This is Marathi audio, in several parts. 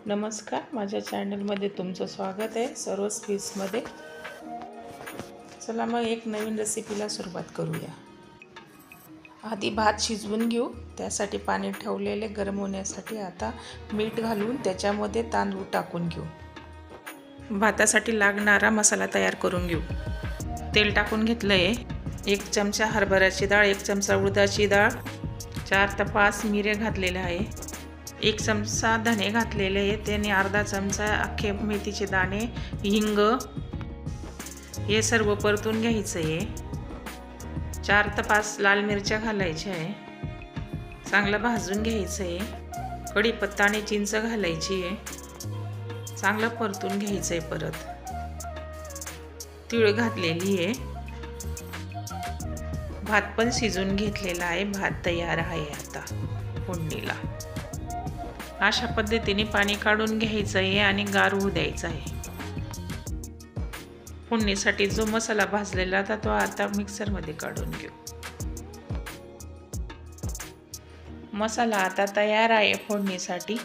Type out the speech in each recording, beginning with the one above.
नमस्कार, माझ्या चॅनलमध्ये तुमचं स्वागत आहे. सरोज फीसमध्ये. चला मग एक नवीन रेसिपीला सुरुवात करूया. आधी भात शिजवून घेऊ. त्यासाठी पाणी ठेवलेले गरम होण्यासाठी आता मीठ घालून त्याच्यामध्ये तांदूळ टाकून घेऊ. भातासाठी लागणारा मसाला तयार करून घेऊ. तेल टाकून घेतलं आहे. 1 चमचा हरभऱ्याची डाळ, 1 चमचा उडदाची डाळ, 4 ते 5 मिरे घातलेले आहे. 1 चमचा धने घातलेले आहे. त्याने अर्धा चमचा अख्खे मेथीचे दाणे, हिंग हे सर्व परतून घ्यायचं आहे. 4 ते 5 लाल मिरच्या घालायच्या आहे. चांगलं भाजून घ्यायचं आहे. कढीपत्ता आणि चिंच घालायची आहे. चांगलं परतून घ्यायचं आहे. परत तीळ घातलेली आहे. भात पण शिजून घेतलेला आहे. भात तयार आहे आता फोडणीला. अशा पद्धतीने पाणी काढून घ्यायचं आहे आणि गार होऊ द्यायचं आहे. फोडणीसाठी जो मसाला भाजलेला होता तो आता मिक्सरमध्ये काढून घेऊ. मसाला आता तयार आहे फोडणीसाठी.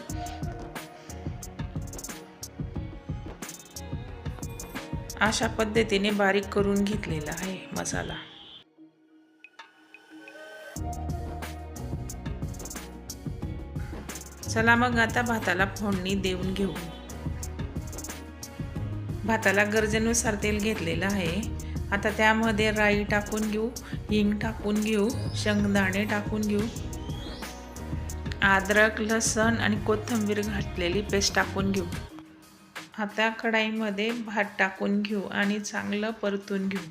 अशा पद्धतीने बारीक करून घेतलेला आहे मसाला. चला मग आता भाताला फोडणी देऊन घेऊ. भाताला गरजेनुसार तेल घेतलेलं आहे. आता त्यामध्ये राई टाकून घेऊ, हिंग टाकून घेऊ, शेंगदाणे टाकून घेऊ, अद्रक, लसूण आणि कोथिंबीर घातलेली पेस्ट टाकून घेऊ. आता कढईमध्ये भात टाकून घेऊ आणि चांगलं परतून घेऊ.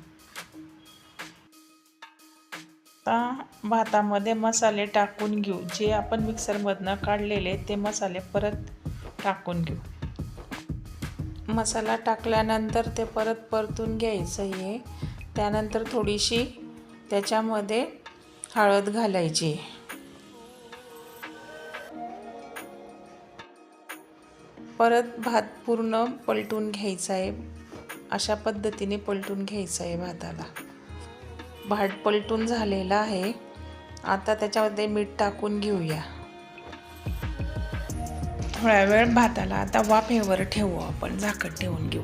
आता भातामध्ये मसाले टाकून घेऊ. जे आपण मिक्सरमधनं काढलेले ते मसाले परत टाकून घेऊ. मसाला टाकल्यानंतर ते परत परतून घ्यायचं आहे. त्यानंतर थोडीशी त्याच्यामध्ये हळद घालायची. परत भात पूर्ण पलटून घ्यायचा आहे. अशा पद्धतीने पलटून घ्यायचं आहे भाताला. भात पलटून झालेला आहे. आता त्याच्यामध्ये मीठ टाकून घेऊया. थोड्या वेळ भाताला आता वाफेवर ठेवू. आपण झाकण ठेवून घेऊ.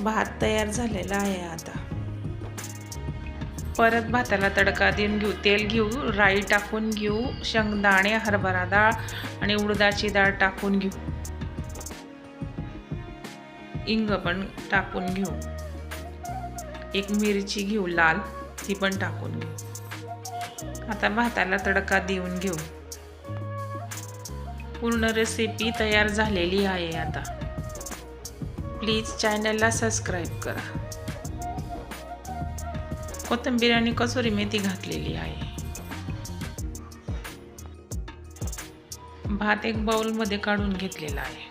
भात तयार झालेला आहे. आता परत भाताला तडका देऊन घेऊ. तेल घेऊ, राई टाकून घेऊ, शेंगदाणे, हरभरा डाळ आणि उडदाची डाळ टाकून घेऊ. हिंग पण टाकून घेऊ. 1 मिरची घेऊ लाल, ती पण टाकून घेऊ. आता भाताला तडका देऊन घेऊ. पूर्ण रेसिपी तयार झालेली आहे. आता प्लीज चॅनलला सबस्क्राईब करा. कोथिंबीर आणि कसुरी मेथी घातलेली आहे. भात एक बाउलमध्ये काढून घेतलेला आहे.